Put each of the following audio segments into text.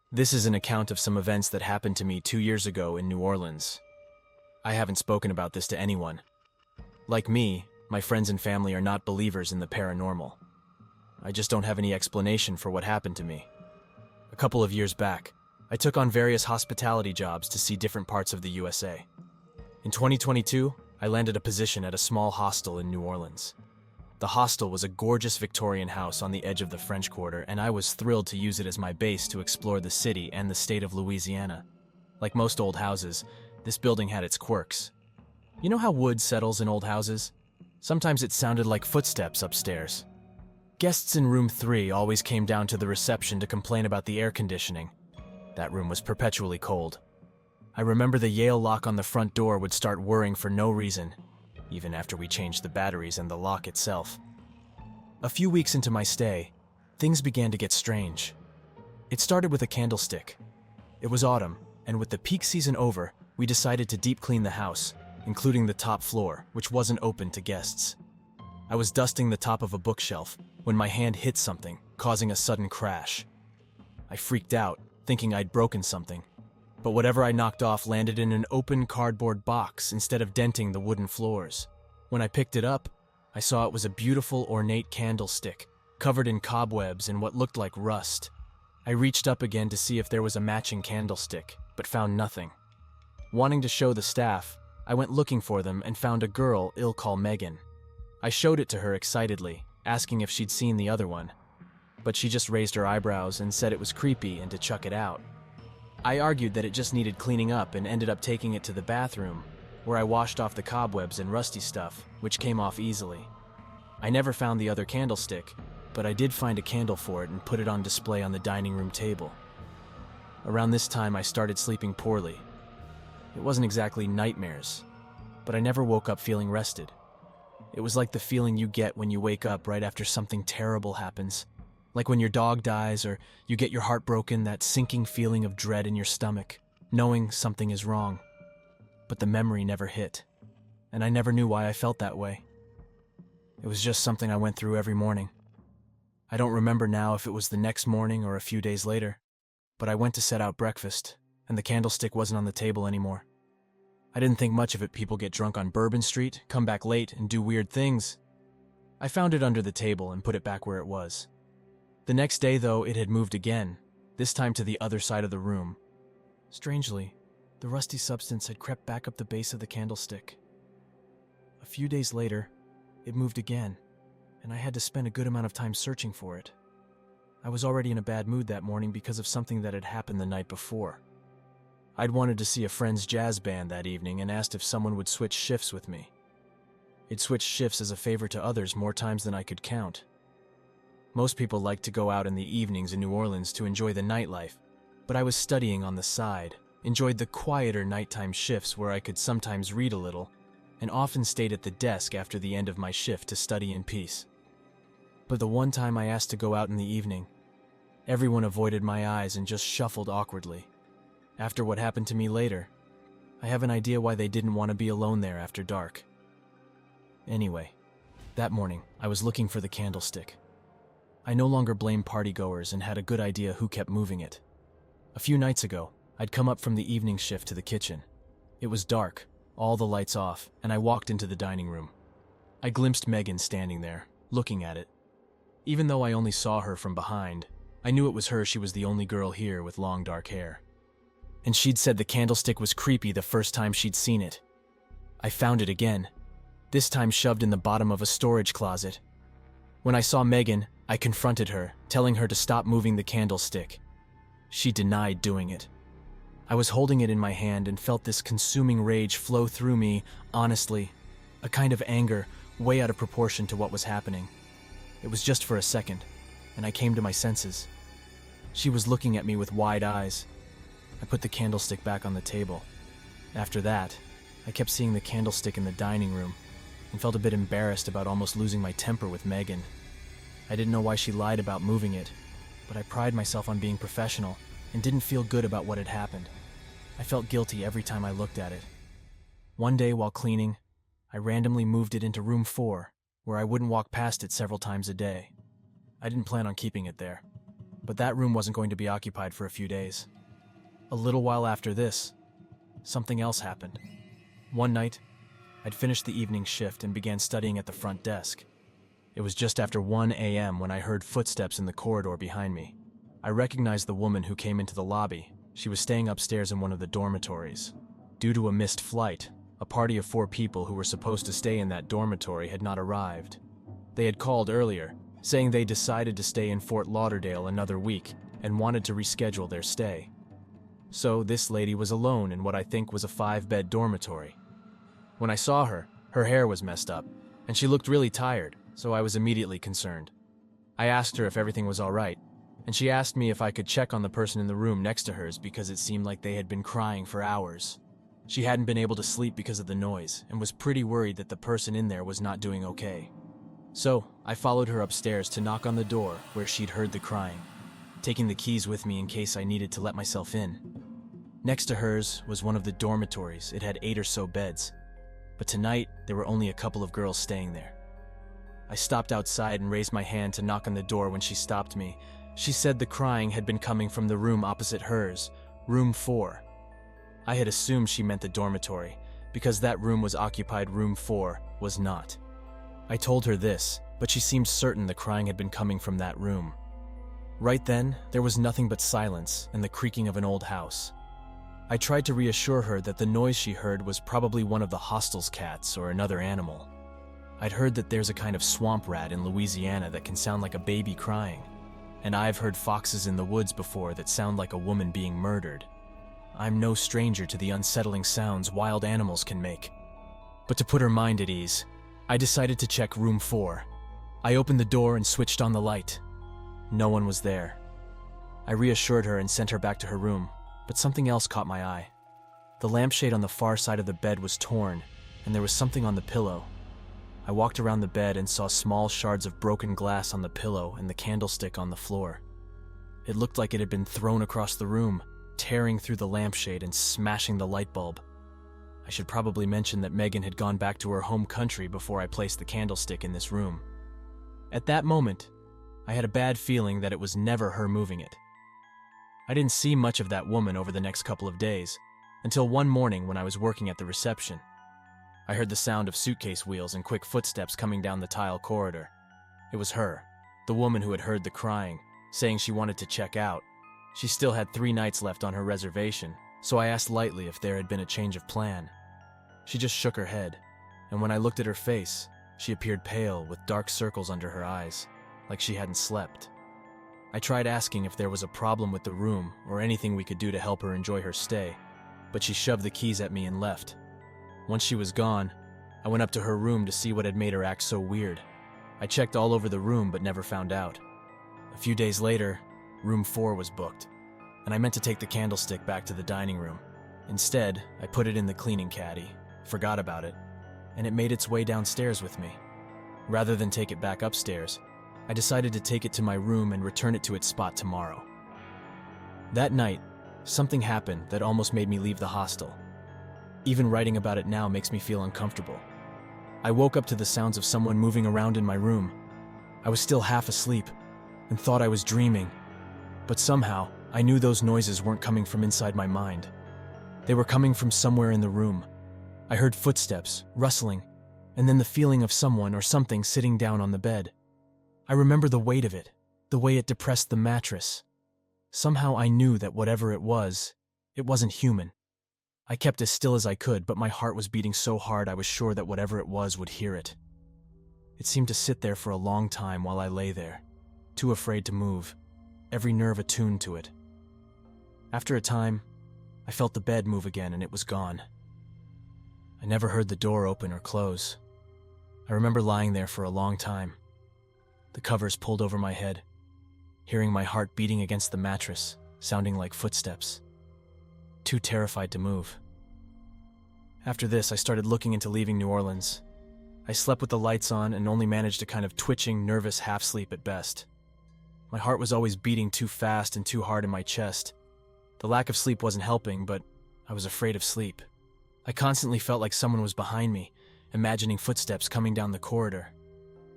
This is an account of some events that happened to me 2 years ago in New Orleans. I haven't spoken about this to anyone. Like me, my friends and family are not believers in the paranormal. I just don't have any explanation for what happened to me. A couple of years back, I took on various hospitality jobs to see different parts of the USA. In 2022, I landed a position at a small hostel in New Orleans. The hostel was a gorgeous Victorian house on the edge of the French Quarter, and I was thrilled to use it as my base to explore the city and the state of Louisiana. Like most old houses, this building had its quirks. You know how wood settles in old houses? Sometimes it sounded like footsteps upstairs. Guests in room 3 always came down to the reception to complain about the air conditioning. That room was perpetually cold. I remember the Yale lock on the front door would start whirring for no reason, even after we changed the batteries and the lock itself. A few weeks into my stay, things began to get strange. It started with a candlestick. It was autumn, and with the peak season over, we decided to deep clean the house, including the top floor, which wasn't open to guests. I was dusting the top of a bookshelf when my hand hit something, causing a sudden crash. I freaked out, thinking I'd broken something. But whatever I knocked off landed in an open cardboard box instead of denting the wooden floors. When I picked it up, I saw it was a beautiful ornate candlestick, covered in cobwebs and what looked like rust. I reached up again to see if there was a matching candlestick, but found nothing. Wanting to show the staff, I went looking for them and found a girl I'll call Megan. I showed it to her excitedly, asking if she'd seen the other one. But she just raised her eyebrows and said it was creepy and to chuck it out. I argued that it just needed cleaning up and ended up taking it to the bathroom, where I washed off the cobwebs and rusty stuff, which came off easily. I never found the other candlestick, but I did find a candle for it and put it on display on the dining room table. Around this time, I started sleeping poorly. It wasn't exactly nightmares, but I never woke up feeling rested. It was like the feeling you get when you wake up right after something terrible happens. Like when your dog dies or you get your heart broken, that sinking feeling of dread in your stomach, knowing something is wrong. But the memory never hit, and I never knew why I felt that way. It was just something I went through every morning. I don't remember now if it was the next morning or a few days later, but I went to set out breakfast, and the candlestick wasn't on the table anymore. I didn't think much of it. People get drunk on Bourbon Street, come back late, and do weird things. I found it under the table and put it back where it was. The next day, though, it had moved again, this time to the other side of the room. Strangely, the rusty substance had crept back up the base of the candlestick. A few days later, it moved again, and I had to spend a good amount of time searching for it. I was already in a bad mood that morning because of something that had happened the night before. I'd wanted to see a friend's jazz band that evening and asked if someone would switch shifts with me. It switched shifts as a favor to others more times than I could count. Most people like to go out in the evenings in New Orleans to enjoy the nightlife, but I was studying on the side, enjoyed the quieter nighttime shifts where I could sometimes read a little, and often stayed at the desk after the end of my shift to study in peace. But the one time I asked to go out in the evening, everyone avoided my eyes and just shuffled awkwardly. After what happened to me later, I have an idea why they didn't want to be alone there after dark. Anyway, that morning, I was looking for the candlestick. I no longer blamed partygoers and had a good idea who kept moving it. A few nights ago, I'd come up from the evening shift to the kitchen. It was dark, all the lights off, and I walked into the dining room. I glimpsed Megan standing there, looking at it. Even though I only saw her from behind, I knew it was her. She was the only girl here with long dark hair. And she'd said the candlestick was creepy the first time she'd seen it. I found it again, this time shoved in the bottom of a storage closet. When I saw Megan, I confronted her, telling her to stop moving the candlestick. She denied doing it. I was holding it in my hand and felt this consuming rage flow through me, honestly, a kind of anger way out of proportion to what was happening. It was just for a second, and I came to my senses. She was looking at me with wide eyes. I put the candlestick back on the table. After that, I kept seeing the candlestick in the dining room and felt a bit embarrassed about almost losing my temper with Megan. I didn't know why she lied about moving it, but I pride myself on being professional and didn't feel good about what had happened. I felt guilty every time I looked at it. One day while cleaning, I randomly moved it into room 4, where I wouldn't walk past it several times a day. I didn't plan on keeping it there. but that room wasn't going to be occupied for a few days. A little while after this, something else happened. One night, I'd finished the evening shift and began studying at the front desk. It was just after 1 a.m. when I heard footsteps in the corridor behind me. I recognized the woman who came into the lobby. She was staying upstairs in one of the dormitories. Due to a missed flight, a party of 4 people who were supposed to stay in that dormitory had not arrived. They had called earlier, saying they decided to stay in Fort Lauderdale another week and wanted to reschedule their stay. So this lady was alone in what I think was a 5-bed dormitory. When I saw her, her hair was messed up, and she looked really tired, so I was immediately concerned. I asked her if everything was all right, and she asked me if I could check on the person in the room next to hers because it seemed like they had been crying for hours. She hadn't been able to sleep because of the noise and was pretty worried that the person in there was not doing okay. So I followed her upstairs to knock on the door where she'd heard the crying, taking the keys with me in case I needed to let myself in. Next to hers was one of the dormitories. It had 8 or so beds, but tonight there were only a couple of girls staying there. I stopped outside and raised my hand to knock on the door when she stopped me. She said the crying had been coming from the room opposite hers, room 4. I had assumed she meant the dormitory, because that room was occupied, room 4 was not. I told her this, but she seemed certain the crying had been coming from that room. Right then, there was nothing but silence and the creaking of an old house. I tried to reassure her that the noise she heard was probably one of the hostel's cats or another animal. I'd heard that there's a kind of swamp rat in Louisiana that can sound like a baby crying, and I've heard foxes in the woods before that sound like a woman being murdered. I'm no stranger to the unsettling sounds wild animals can make. But to put her mind at ease, I decided to check room 4. I opened the door and switched on the light. No one was there. I reassured her and sent her back to her room, but something else caught my eye. The lampshade on the far side of the bed was torn, and there was something on the pillow. I walked around the bed and saw small shards of broken glass on the pillow and the candlestick on the floor. It looked like it had been thrown across the room, tearing through the lampshade and smashing the light bulb. I should probably mention that Megan had gone back to her home country before I placed the candlestick in this room. At that moment, I had a bad feeling that it was never her moving it. I didn't see much of that woman over the next couple of days, until one morning when I was working at the reception. I heard the sound of suitcase wheels and quick footsteps coming down the tile corridor. It was her, the woman who had heard the crying, saying she wanted to check out. She still had 3 nights left on her reservation, so I asked lightly if there had been a change of plan. She just shook her head, and when I looked at her face, she appeared pale with dark circles under her eyes, like she hadn't slept. I tried asking if there was a problem with the room or anything we could do to help her enjoy her stay, but she shoved the keys at me and left. Once she was gone, I went up to her room to see what had made her act so weird. I checked all over the room but never found out. A few days later, room 4 was booked, and I meant to take the candlestick back to the dining room. Instead, I put it in the cleaning caddy, forgot about it, and it made its way downstairs with me. Rather than take it back upstairs, I decided to take it to my room and return it to its spot tomorrow. That night, something happened that almost made me leave the hostel. Even writing about it now makes me feel uncomfortable. I woke up to the sounds of someone moving around in my room. I was still half asleep and thought I was dreaming, but somehow I knew those noises weren't coming from inside my mind. They were coming from somewhere in the room. I heard footsteps, rustling, and then the feeling of someone or something sitting down on the bed. I remember the weight of it, the way it depressed the mattress. Somehow I knew that whatever it wasn't human. I kept as still as I could, but my heart was beating so hard I was sure that whatever it was would hear it. It seemed to sit there for a long time while I lay there, too afraid to move, every nerve attuned to it. After a time, I felt the bed move again and it was gone. I never heard the door open or close. I remember lying there for a long time, the covers pulled over my head, hearing my heart beating against the mattress, sounding like footsteps. Too terrified to move. After this, I started looking into leaving New Orleans. I slept with the lights on and only managed a kind of twitching, nervous half-sleep at best. My heart was always beating too fast and too hard in my chest. The lack of sleep wasn't helping, but I was afraid of sleep. I constantly felt like someone was behind me, imagining footsteps coming down the corridor.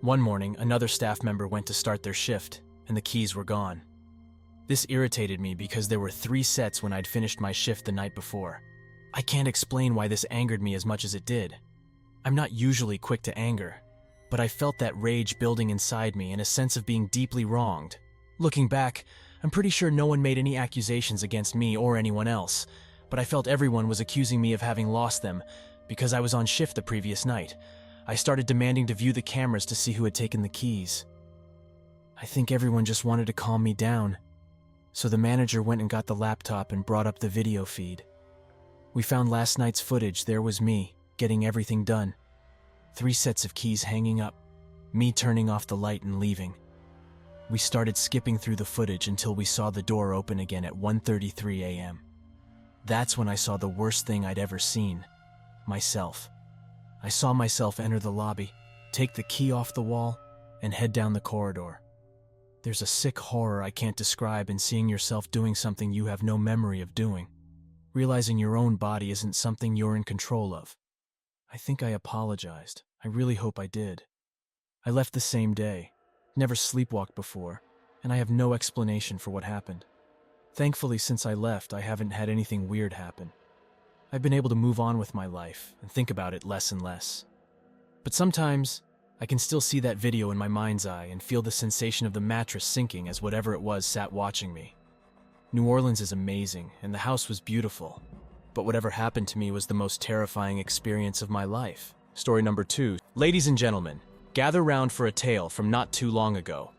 One morning, another staff member went to start their shift, and the keys were gone. This irritated me because there were 3 sets when I'd finished my shift the night before. I can't explain why this angered me as much as it did. I'm not usually quick to anger, but I felt that rage building inside me and a sense of being deeply wronged. Looking back, I'm pretty sure no one made any accusations against me or anyone else, but I felt everyone was accusing me of having lost them because I was on shift the previous night. I started demanding to view the cameras to see who had taken the keys. I think everyone just wanted to calm me down, so the manager went and got the laptop and brought up the video feed. We found last night's footage. There was me, getting everything done. 3 sets of keys hanging up, me turning off the light and leaving. We started skipping through the footage until we saw the door open again at 1:33 a.m. That's when I saw the worst thing I'd ever seen. Myself. I saw myself enter the lobby, take the key off the wall, and head down the corridor. There's a sick horror I can't describe in seeing yourself doing something you have no memory of doing. Realizing your own body isn't something you're in control of. I think I apologized. I really hope I did. I left the same day, never sleepwalked before, and I have no explanation for what happened. Thankfully, since I left, I haven't had anything weird happen. I've been able to move on with my life and think about it less and less. But sometimes, I can still see that video in my mind's eye and feel the sensation of the mattress sinking as whatever it was sat watching me. New Orleans is amazing, and the house was beautiful. But whatever happened to me was the most terrifying experience of my life. Story number 2. Ladies and gentlemen, gather round for a tale from not too long ago,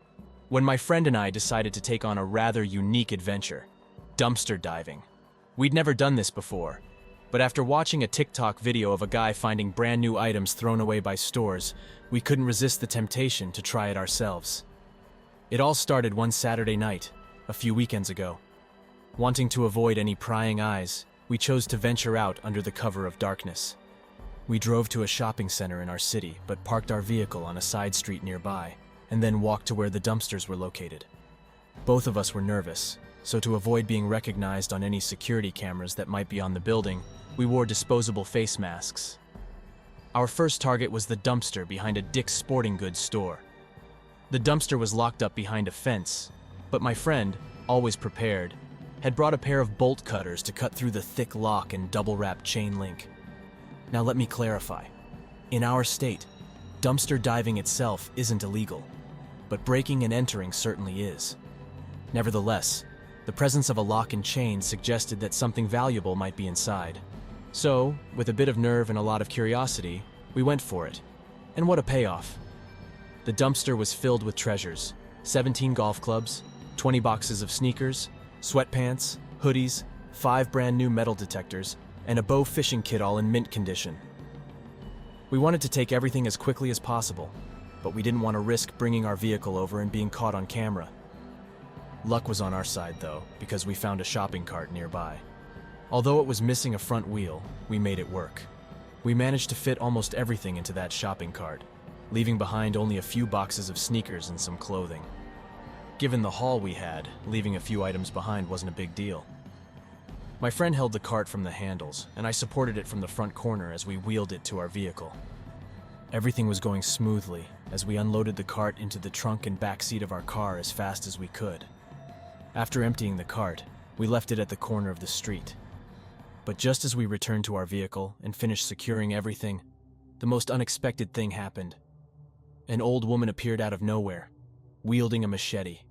when my friend and I decided to take on a rather unique adventure: dumpster diving. We'd never done this before, but after watching a TikTok video of a guy finding brand new items thrown away by stores, we couldn't resist the temptation to try it ourselves. It all started one Saturday night, a few weekends ago. Wanting to avoid any prying eyes, we chose to venture out under the cover of darkness. We drove to a shopping center in our city, but parked our vehicle on a side street nearby, and then walked to where the dumpsters were located. Both of us were nervous, so to avoid being recognized on any security cameras that might be on the building, we wore disposable face masks. Our first target was the dumpster behind a Dick's Sporting Goods store. The dumpster was locked up behind a fence, but my friend, always prepared, had brought a pair of bolt cutters to cut through the thick lock and double-wrapped chain link. Now let me clarify. In our state, dumpster diving itself isn't illegal, but breaking and entering certainly is. Nevertheless, the presence of a lock and chain suggested that something valuable might be inside. So, with a bit of nerve and a lot of curiosity, we went for it. And what a payoff. The dumpster was filled with treasures: 17 golf clubs, 20 boxes of sneakers, sweatpants, hoodies, 5 brand new metal detectors, and a bow fishing kit all in mint condition. We wanted to take everything as quickly as possible, but we didn't want to risk bringing our vehicle over and being caught on camera. Luck was on our side though, because we found a shopping cart nearby. Although it was missing a front wheel, we made it work. We managed to fit almost everything into that shopping cart, leaving behind only a few boxes of sneakers and some clothing. Given the haul we had, leaving a few items behind wasn't a big deal. My friend held the cart from the handles, and I supported it from the front corner as we wheeled it to our vehicle. Everything was going smoothly as we unloaded the cart into the trunk and back seat of our car as fast as we could. After emptying the cart, we left it at the corner of the street. But just as we returned to our vehicle and finished securing everything, the most unexpected thing happened. An old woman appeared out of nowhere, wielding a machete.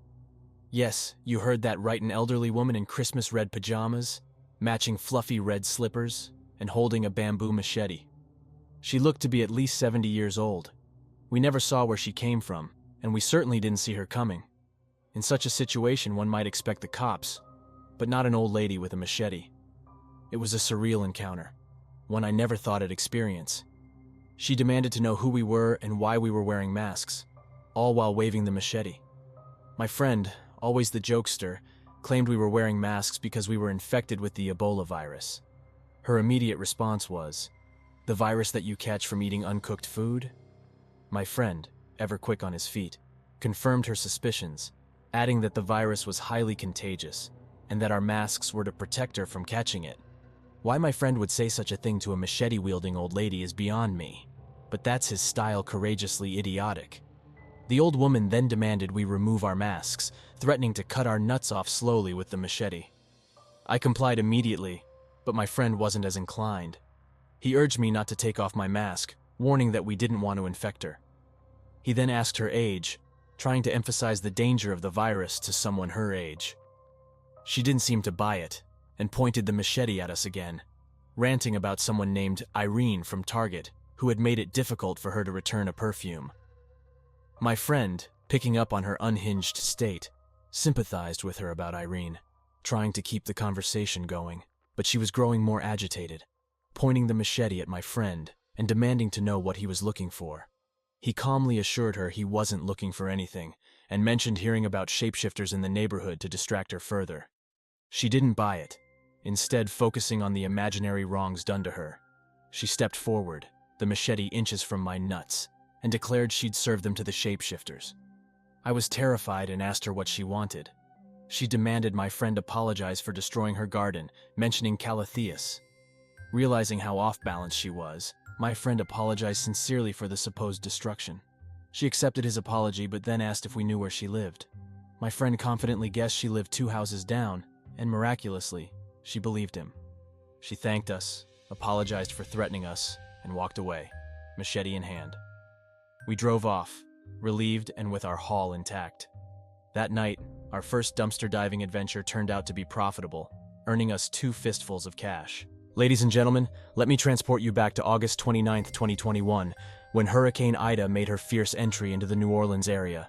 Yes, you heard that right, an elderly woman in Christmas red pajamas, matching fluffy red slippers, and holding a bamboo machete. She looked to be at least 70 years old. We never saw where she came from, and we certainly didn't see her coming. In such a situation, one might expect the cops, but not an old lady with a machete. It was a surreal encounter, one I never thought I'd experience. She demanded to know who we were and why we were wearing masks, all while waving the machete. My friend, always the jokester, claimed we were wearing masks because we were infected with the Ebola virus. Her immediate response was, "The virus that you catch from eating uncooked food?" My friend, ever quick on his feet, confirmed her suspicions, adding that the virus was highly contagious and that our masks were to protect her from catching it. Why my friend would say such a thing to a machete-wielding old lady is beyond me, but that's his style, courageously idiotic. The old woman then demanded we remove our masks, threatening to cut our nuts off slowly with the machete. I complied immediately, but my friend wasn't as inclined. He urged me not to take off my mask, warning that we didn't want to infect her. He then asked her age, trying to emphasize the danger of the virus to someone her age. She didn't seem to buy it, and pointed the machete at us again, ranting about someone named Irene from Target, who had made it difficult for her to return a perfume. My friend, picking up on her unhinged state, sympathized with her about Irene, trying to keep the conversation going, but she was growing more agitated, pointing the machete at my friend and demanding to know what he was looking for. He calmly assured her he wasn't looking for anything, and mentioned hearing about shapeshifters in the neighborhood to distract her further. She didn't buy it, instead focusing on the imaginary wrongs done to her. She stepped forward, the machete inches from my nuts, and declared she'd serve them to the shapeshifters. I was terrified and asked her what she wanted. She demanded my friend apologize for destroying her garden, mentioning Calatheus. Realizing how off-balance she was, my friend apologized sincerely for the supposed destruction. She accepted his apology but then asked if we knew where she lived. My friend confidently guessed she lived 2 houses down, and miraculously, she believed him. She thanked us, apologized for threatening us, and walked away, machete in hand. We drove off, relieved and with our haul intact. That night, our first dumpster diving adventure turned out to be profitable, earning us 2 fistfuls of cash. Ladies and gentlemen, let me transport you back to August 29, 2021, when Hurricane Ida made her fierce entry into the New Orleans area.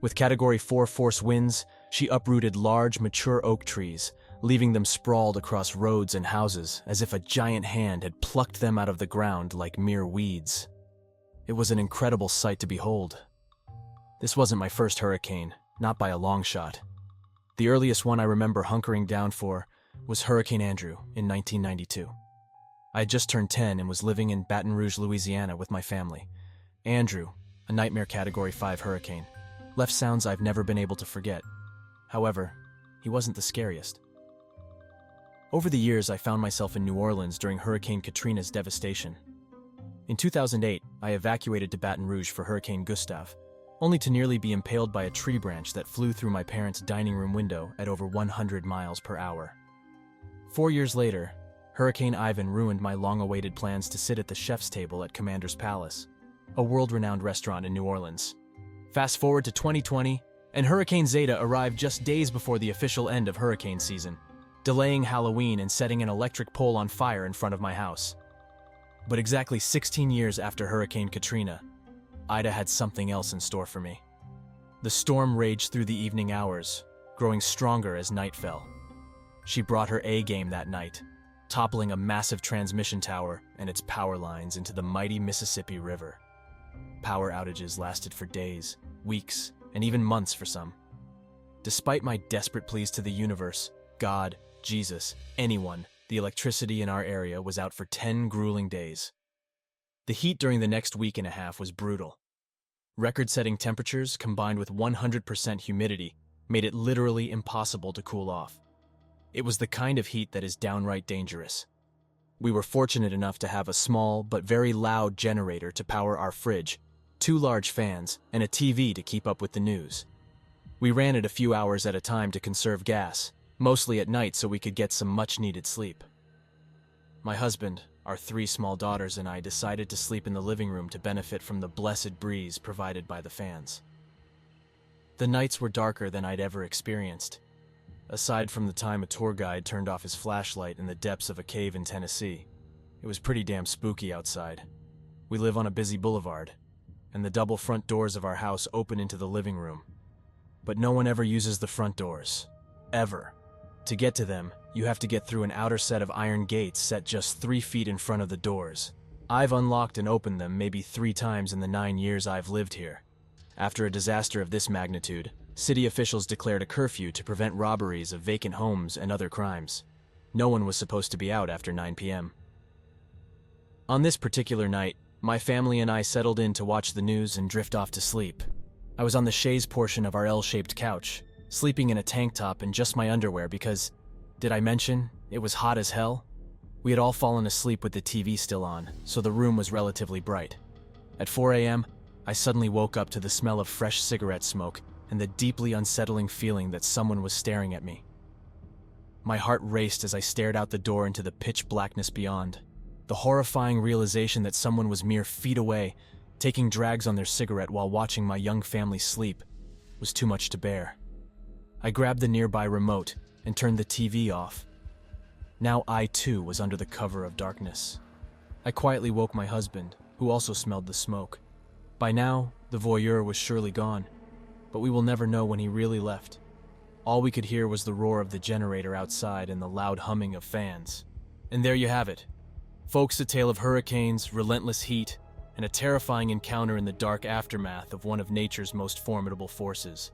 With Category 4 force winds, she uprooted large, mature oak trees, leaving them sprawled across roads and houses as if a giant hand had plucked them out of the ground like mere weeds. It was an incredible sight to behold. This wasn't my first hurricane, not by a long shot. The earliest one I remember hunkering down for was Hurricane Andrew in 1992. I had just turned 10 and was living in Baton Rouge, Louisiana with my family. Andrew, a nightmare Category 5 hurricane, left sounds I've never been able to forget. However, he wasn't the scariest. Over the years, I found myself in New Orleans during Hurricane Katrina's devastation. In 2008, I evacuated to Baton Rouge for Hurricane Gustav, only to nearly be impaled by a tree branch that flew through my parents' dining room window at over 100 miles per hour. 4 years later, Hurricane Ivan ruined my long-awaited plans to sit at the chef's table at Commander's Palace, a world-renowned restaurant in New Orleans. Fast forward to 2020, and Hurricane Zeta arrived just days before the official end of hurricane season, delaying Halloween and setting an electric pole on fire in front of my house. But exactly 16 years after Hurricane Katrina, Ida had something else in store for me. The storm raged through the evening hours, growing stronger as night fell. She brought her A-game that night, toppling a massive transmission tower and its power lines into the mighty Mississippi River. Power outages lasted for days, weeks, and even months for some. Despite my desperate pleas to the universe, God, Jesus, anyone, the electricity in our area was out for 10 grueling days. The heat during the next week and a half was brutal. Record-setting temperatures combined with 100% humidity made it literally impossible to cool off. It was the kind of heat that is downright dangerous. We were fortunate enough to have a small but very loud generator to power our fridge, 2 large fans, and a TV to keep up with the news. We ran it a few hours at a time to conserve gas, mostly at night so we could get some much-needed sleep. My husband, our 3 small daughters, and I decided to sleep in the living room to benefit from the blessed breeze provided by the fans. The nights were darker than I'd ever experienced, aside from the time a tour guide turned off his flashlight in the depths of a cave in Tennessee. It was pretty damn spooky outside. We live on a busy boulevard, and the double front doors of our house open into the living room. But no one ever uses the front doors. Ever. To get to them, you have to get through an outer set of iron gates set just 3 feet in front of the doors. I've unlocked and opened them maybe 3 times in the 9 years I've lived here. After a disaster of this magnitude, city officials declared a curfew to prevent robberies of vacant homes and other crimes. No one was supposed to be out after 9 p.m. On this particular night, my family and I settled in to watch the news and drift off to sleep. I was on the chaise portion of our L-shaped couch, sleeping in a tank top and just my underwear because, did I mention, it was hot as hell? We had all fallen asleep with the TV still on, so the room was relatively bright. At 4 a.m., I suddenly woke up to the smell of fresh cigarette smoke and the deeply unsettling feeling that someone was staring at me. My heart raced as I stared out the door into the pitch blackness beyond. The horrifying realization that someone was mere feet away, taking drags on their cigarette while watching my young family sleep, was too much to bear. I grabbed the nearby remote and turned the TV off. Now I too was under the cover of darkness. I quietly woke my husband, who also smelled the smoke. By now, the voyeur was surely gone, but we will never know when he really left. All we could hear was the roar of the generator outside and the loud humming of fans. And there you have it. Folks, a tale of hurricanes, relentless heat, and a terrifying encounter in the dark aftermath of one of nature's most formidable forces.